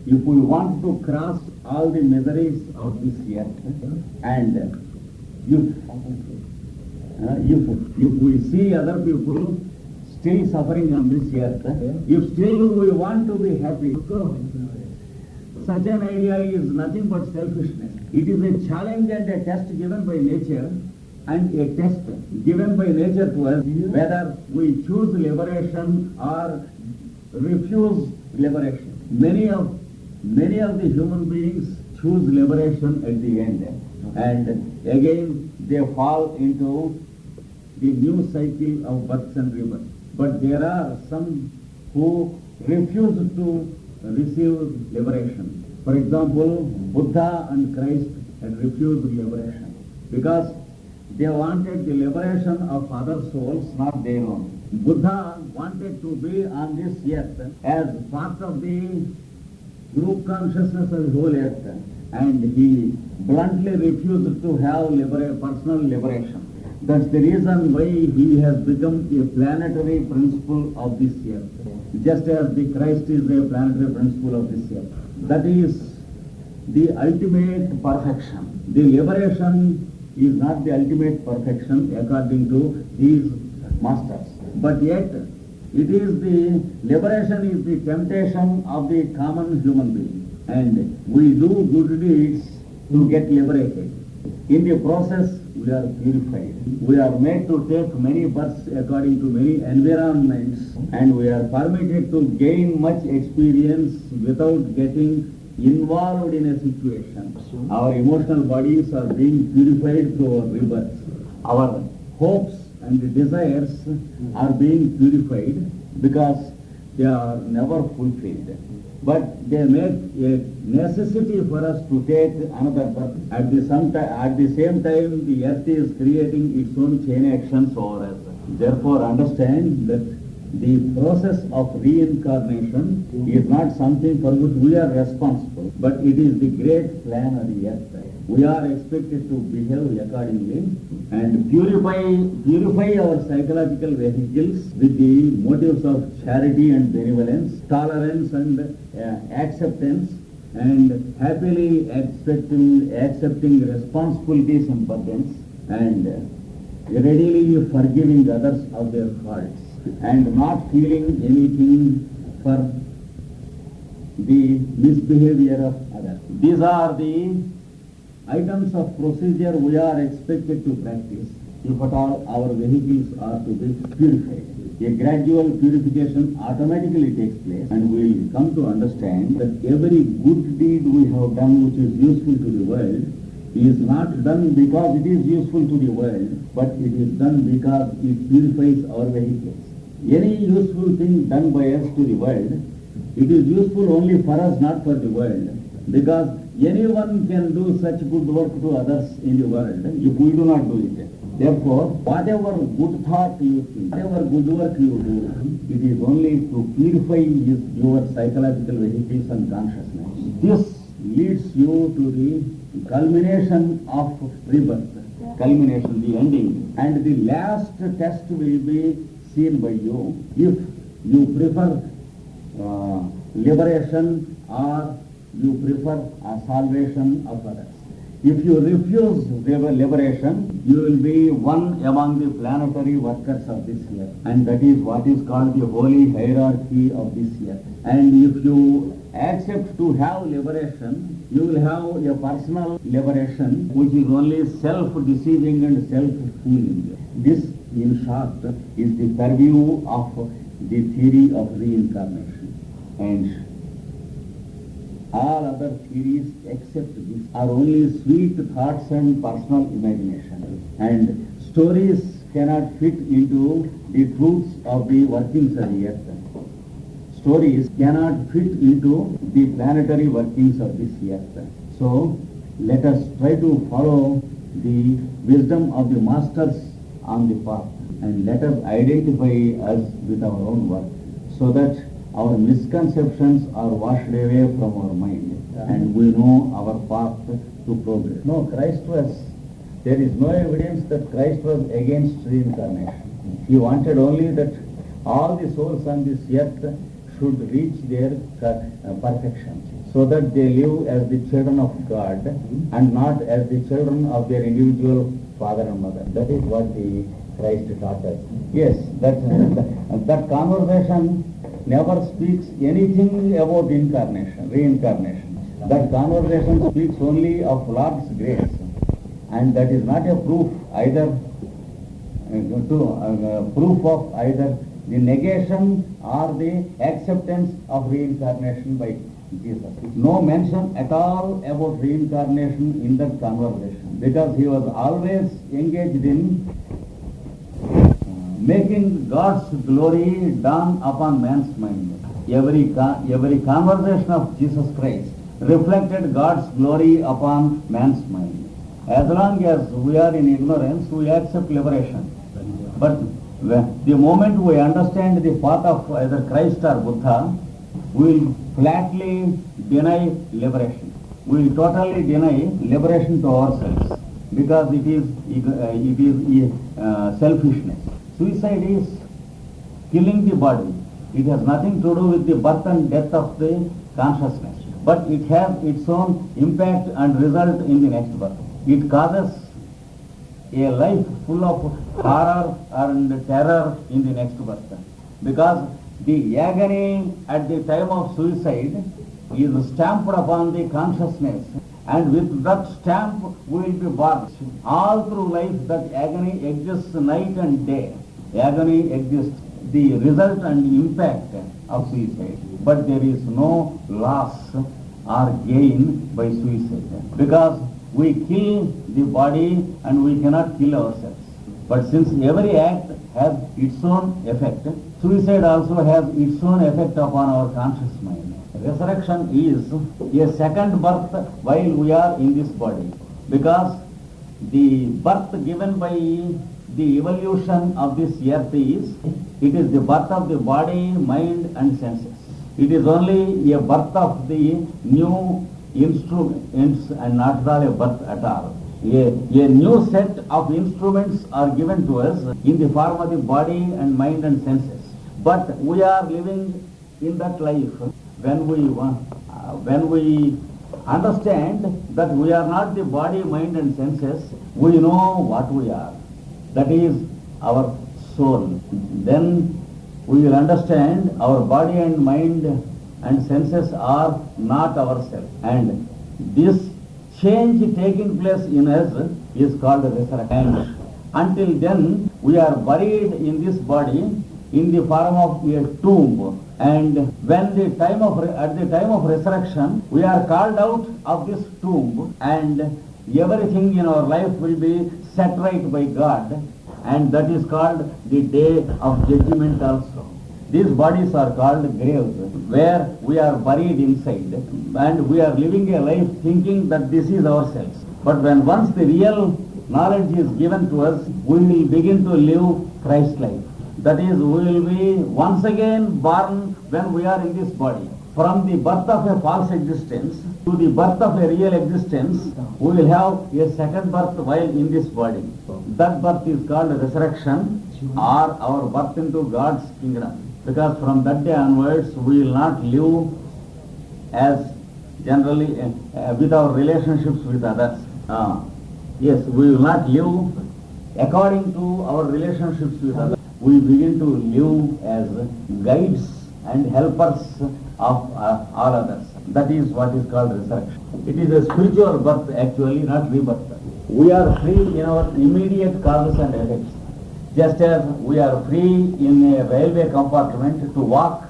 if we want to cross all the miseries of this earth, and if we see other people still suffering on this earth, if still we want to be happy, such an idea is nothing but selfishness. It is a challenge and a test given by nature, and a test given by nature to us whether we choose liberation or refuse liberation. Many of the human beings choose liberation at the end, and again they fall into the new cycle of births and rebirths. But there are some who refuse to receive liberation. For example, Buddha and Christ had refused liberation because they wanted the liberation of other souls, not their own. Buddha wanted to be on this earth as part of the group consciousness of the whole earth, and he bluntly refused to have personal liberation. That's the reason why he has become a planetary principle of this earth, just as the Christ is a planetary principle of this earth. That is the ultimate perfection. The liberation is not the ultimate perfection according to these masters. But yet, liberation is the temptation of the common human being. And we do good deeds to get liberated. In the process, we are purified. We are made to take many births according to many environments, and we are permitted to gain much experience without getting involved in a situation. Our emotional bodies are being purified through our rebirth. Our hopes and desires are being purified because they are never fulfilled. But they make a necessity for us to take another birth. At the same time, the earth is creating its own chain actions over us. Therefore, understand that the process of reincarnation is not something for which we are responsible, but it is the great plan of the earth. We are expected to behave accordingly and purify our psychological vehicles with the motives of charity and benevolence, tolerance and acceptance, and happily accepting responsibilities and burdens, and readily forgiving others of their faults, and not feeling anything for the misbehavior of others. These are the items of procedure we are expected to practice if at all our vehicles are to be purified. A gradual purification automatically takes place, and we will come to understand that every good deed we have done which is useful to the world is not done because it is useful to the world, but it is done because it purifies our vehicles. Any useful thing done by us to the world, it is useful only for us, not for the world, because anyone can do such good work to others in the world if we do not do it. Therefore, whatever good thought you think, whatever good work you do, it is only to purify your psychological vehicles and consciousness. This leads you to the culmination of rebirth, the ending. And the last test will be seen by you if you prefer liberation or you prefer salvation of others. If you refuse liberation, you will be one among the planetary workers of this earth, and that is what is called the holy hierarchy of this earth. And if you accept to have liberation, you will have a personal liberation which is only self-deceiving and self-fooling. This, in short, is the purview of the theory of reincarnation. And all other theories except this are only sweet thoughts and personal imagination. And stories cannot fit into the truths of the workings of the earth. Stories cannot fit into the planetary workings of this earth. So let us try to follow the wisdom of the masters on the path, and let us identify us with our own work, so that our misconceptions are washed away from our mind, and we know our path to progress. There is no evidence that Christ was against reincarnation. He wanted only that all the souls on this earth should reach their perfection, so that they live as the children of God and not as the children of their individual father and mother. That is what the Christ taught us. Yes, that conversation never speaks anything about reincarnation. That conversation speaks only of Lord's grace, and that is not a proof either proof of either the negation or the acceptance of reincarnation by Jesus. No mention at all about reincarnation in that conversation, because he was always engaged in making God's glory dawn upon man's mind. Every conversation of Jesus Christ reflected God's glory upon man's mind. As long as we are in ignorance, we accept liberation. But the moment we understand the path of either Christ or Buddha, we will flatly deny liberation. We will totally deny liberation to ourselves, because it is selfishness. Suicide is killing the body. It has nothing to do with the birth and death of the consciousness, but it has its own impact and result in the next birth. It causes a life full of horror and terror in the next birth, because the agony at the time of suicide is stamped upon the consciousness, and with that stamp we will be born. All through life that agony exists night and day. Agony exists, the result and impact of suicide, but there is no loss or gain by suicide, because we kill the body and we cannot kill ourselves. But since every act has its own effect, suicide also has its own effect upon our conscious mind. Resurrection is a second birth while we are in this body, because the birth given by the evolution of this earth is the birth of the body, mind and senses. It is only a birth of the new instruments and not at all a birth at all. A new set of instruments are given to us in the form of the body and mind and senses. But we are living in that life when we understand that we are not the body, mind and senses, we know what we are. That is our soul. Then we will understand our body and mind and senses are not ourselves. And this change taking place in us is called resurrection. Until then, we are buried in this body in the form of a tomb. And at the time of resurrection, we are called out of this tomb, and everything in our life will be set right by God, and that is called the day of judgment also. These bodies are called graves, where we are buried inside, and we are living a life thinking that this is ourselves. But when once the real knowledge is given to us, we will begin to live Christ life. That is, we will be once again born when we are in this body. From the birth of a false existence to the birth of a real existence, we will have a second birth while in this body. That birth is called resurrection, or our birth into God's kingdom. Because from that day onwards, we will not live as generally with our relationships with others. Yes, we will not live according to our relationships with others. We begin to live as guides and helpers of all others. That is what is called resurrection. It is a spiritual birth actually, not rebirth. We are free in our immediate causes and effects. Just as we are free in a railway compartment to walk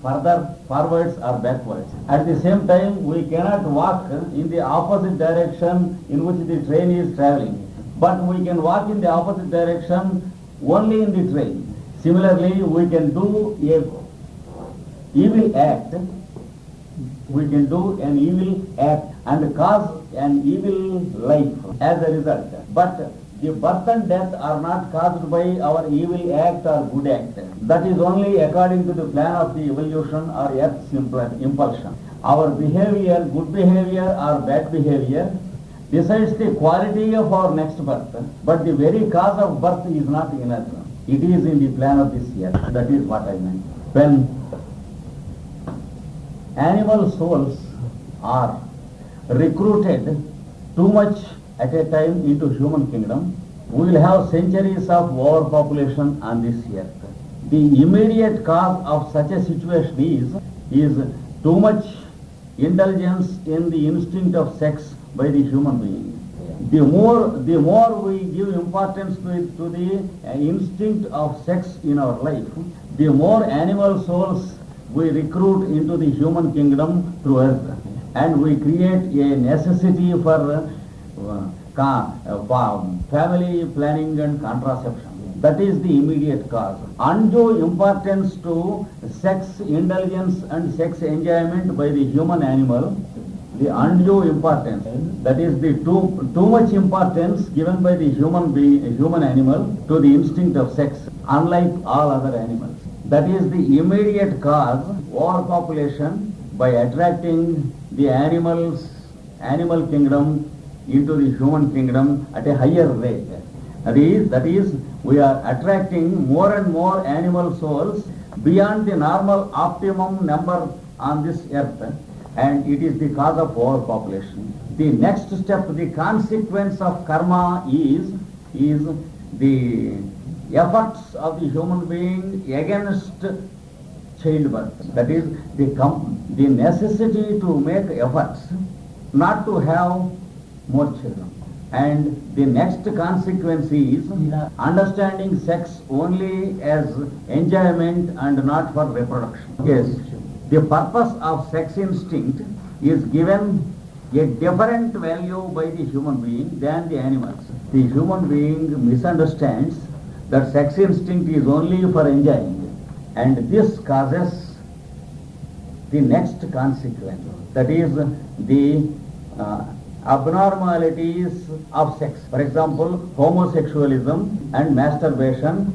further forwards or backwards. At the same time, we cannot walk in the opposite direction in which the train is traveling. But we can walk in the opposite direction only in the train. Similarly, we can do an evil act. We can do an evil act and cause an evil life as a result. But the birth and death are not caused by our evil act or good act. That is only according to the plan of the evolution or Earth's impulsion. Our behavior, good behavior or bad behavior, decides the quality of our next birth. But the very cause of birth is not in us. It is in the plan of this earth. That is what I meant. When animal souls are recruited too much at a time into human kingdom, we will have centuries of overpopulation on this earth. The immediate cause of such a situation is too much indulgence in the instinct of sex by the human being. The more we give importance to the instinct of sex in our life, the more animal souls we recruit into the human kingdom through earth, and we create a necessity for family planning and contraception. That is the immediate cause. Undue importance to sex indulgence and sex enjoyment by the human animal, the undue importance, that is the too much importance given by the human animal to the instinct of sex, unlike all other animals. That is the immediate cause, overpopulation, by attracting the animal kingdom into the human kingdom at a higher rate. That is, we are attracting more and more animal souls beyond the normal optimum number on this earth, and it is the cause of overpopulation. The next step, the consequence of karma is the efforts of the human being against childbirth. That is the necessity to make efforts not to have more children. And the next consequence is understanding sex only as enjoyment and not for reproduction. Yes, the purpose of sex instinct is given a different value by the human being than the animals. The human being misunderstands that sex instinct is only for enjoying, and this causes the next consequence, that is the abnormalities of sex. For example, homosexualism and masturbation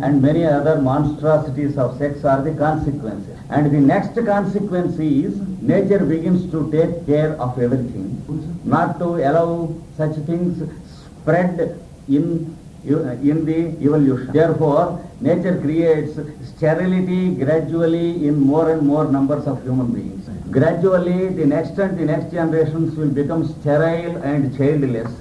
and many other monstrosities of sex are the consequences. And the next consequence is nature begins to take care of everything, not to allow such things spread in the evolution. Therefore, nature creates sterility gradually in more and more numbers of human beings. Gradually, the next generations will become sterile and childless,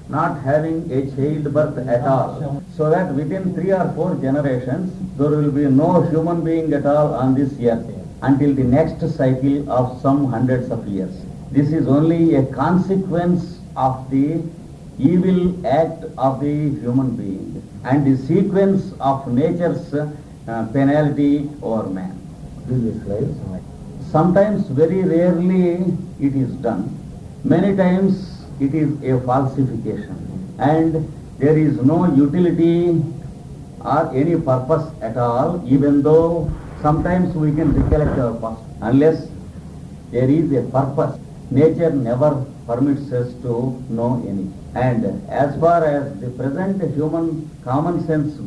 not having a childbirth at all. So that within 3 or 4 generations, there will be no human being at all on this earth until the next cycle of some hundreds of years. This is only a consequence of the evil act of the human being and the sequence of nature's penalty over man. Sometimes, very rarely, it is done. Many times it is a falsification, and there is no utility or any purpose at all, even though sometimes we can recollect our past. Unless there is a purpose, nature never permits us to know any. And as far as the present human common sense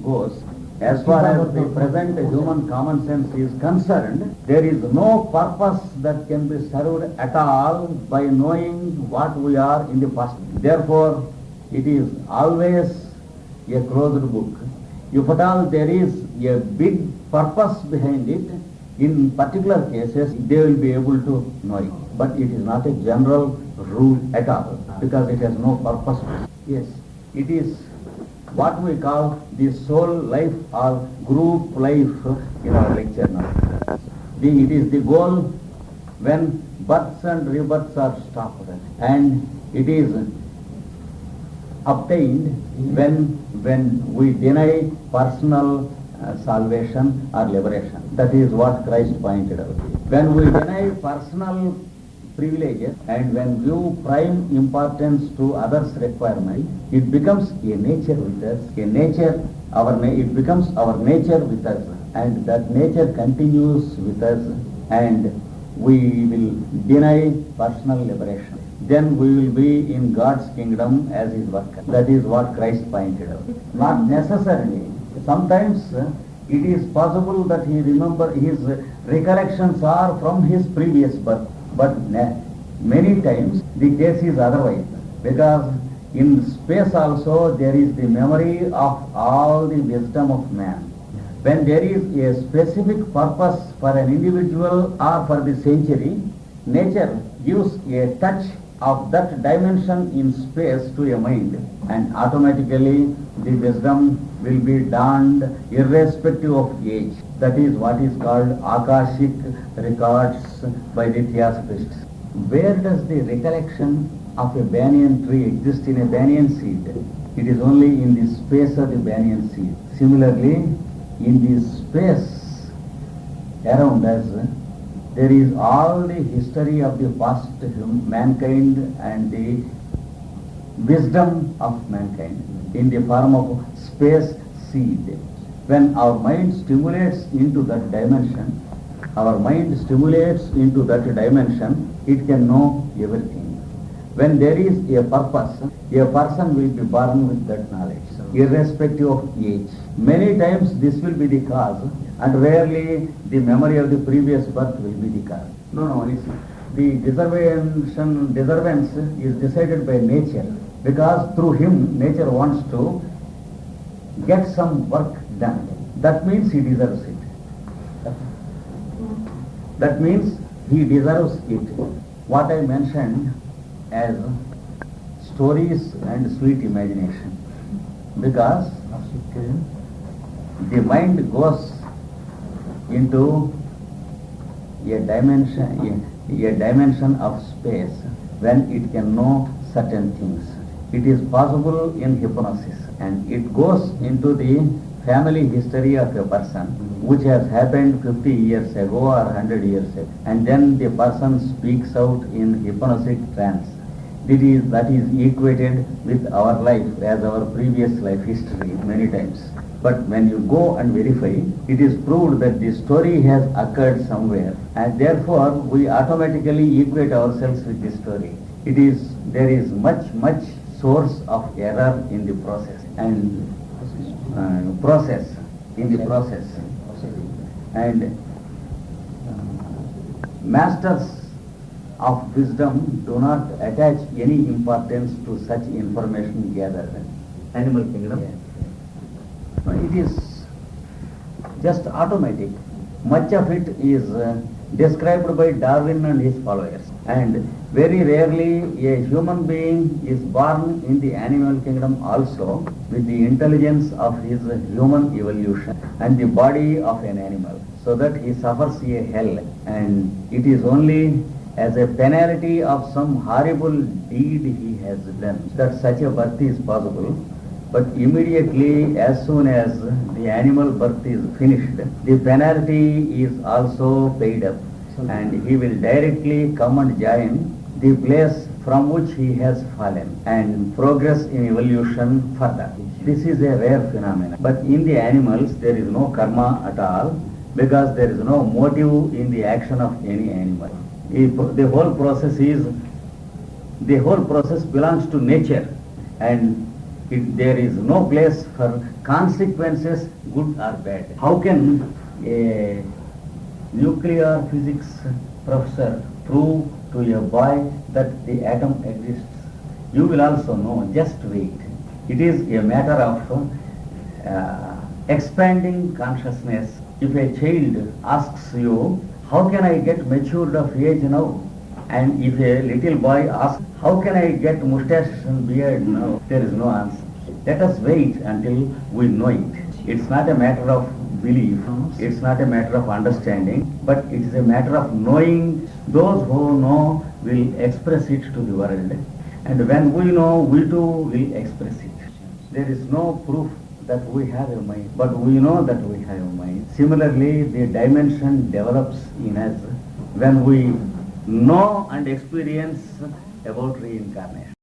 goes, as far as the present human common sense is concerned, there is no purpose that can be served at all by knowing what we are in the past. Therefore, it is always a closed book. If at all there is a big purpose behind it, in particular cases, they will be able to know it. But it is not a general rule at all, because it has no purpose. Yes, it is what we call the soul life or group life in our lecture now. It is the goal when births and rebirths are stopped, and it is obtained when we deny personal salvation or liberation. That is what Christ pointed out. When we deny personal privileges and when give prime importance to others' requirement, it becomes a nature with us, it becomes our nature with us, and that nature continues with us, and we will deny personal liberation. Then we will be in God's kingdom as His worker. That is what Christ pointed out. Not necessarily. Sometimes it is possible that his recollections are from his previous birth. But many times the case is otherwise, because in space also there is the memory of all the wisdom of man. When there is a specific purpose for an individual or for the century, nature gives a touch of that dimension in space to a mind, and automatically the wisdom will be dawned irrespective of age. That is what is called Akashic records by the Theosophists. Where does the recollection of a banyan tree exist in a banyan seed? It is only in the space of the banyan seed. Similarly, in the space around us, there is all the history of the past mankind and the wisdom of mankind in the form of space seed. When our mind stimulates into that dimension, it can know everything. When there is a purpose, a person will be born with that knowledge, irrespective of age. Many times this will be the cause, and rarely the memory of the previous birth will be the cause. No, it's the deservance is decided by nature, because through him nature wants to get some work done. That means he deserves it. That means he deserves it. What I mentioned as stories and sweet imagination, because the mind goes into a dimension of space when it can know certain things. It is possible in hypnosis, and it goes into the family history of a person which has happened 50 years ago or 100 years ago, and then the person speaks out in hypnotic trance. That is equated with our life as our previous life history many times. But when you go and verify, it is proved that the story has occurred somewhere, and therefore we automatically equate ourselves with the story. There is much source of error in the process, and and masters of wisdom do not attach any importance to such information gathered. Animal kingdom, it is just automatic. Much of it is described by Darwin and his followers, and very rarely a human being is born in the animal kingdom also with the intelligence of his human evolution and the body of an animal, so that he suffers a hell, and it is only as a penalty of some horrible deed he has done that such a birth is possible. But immediately, as soon as the animal birth is finished, the penalty is also paid up, and he will directly come and join the place from which he has fallen and progress in evolution further. This is a rare phenomenon. But in the animals, there is no karma at all, because there is no motive in the action of any animal. The whole process belongs to nature, and there is no place for consequences, good or bad. How can a nuclear physics professor prove to a boy that the atom exists? You will also know, just wait. It is a matter of expanding consciousness. If a child asks you, how can I get matured of age now? And if a little boy asks, how can I get mustache and beard now? There is no answer. Let us wait until we know it. It's not a matter of belief, it's not a matter of understanding, but it is a matter of knowing. Those who know will express it to the world, and when we know, we too will express it. There is no proof that we have a mind, but we know that we have a mind. Similarly, the dimension develops in us when we know and experience about reincarnation.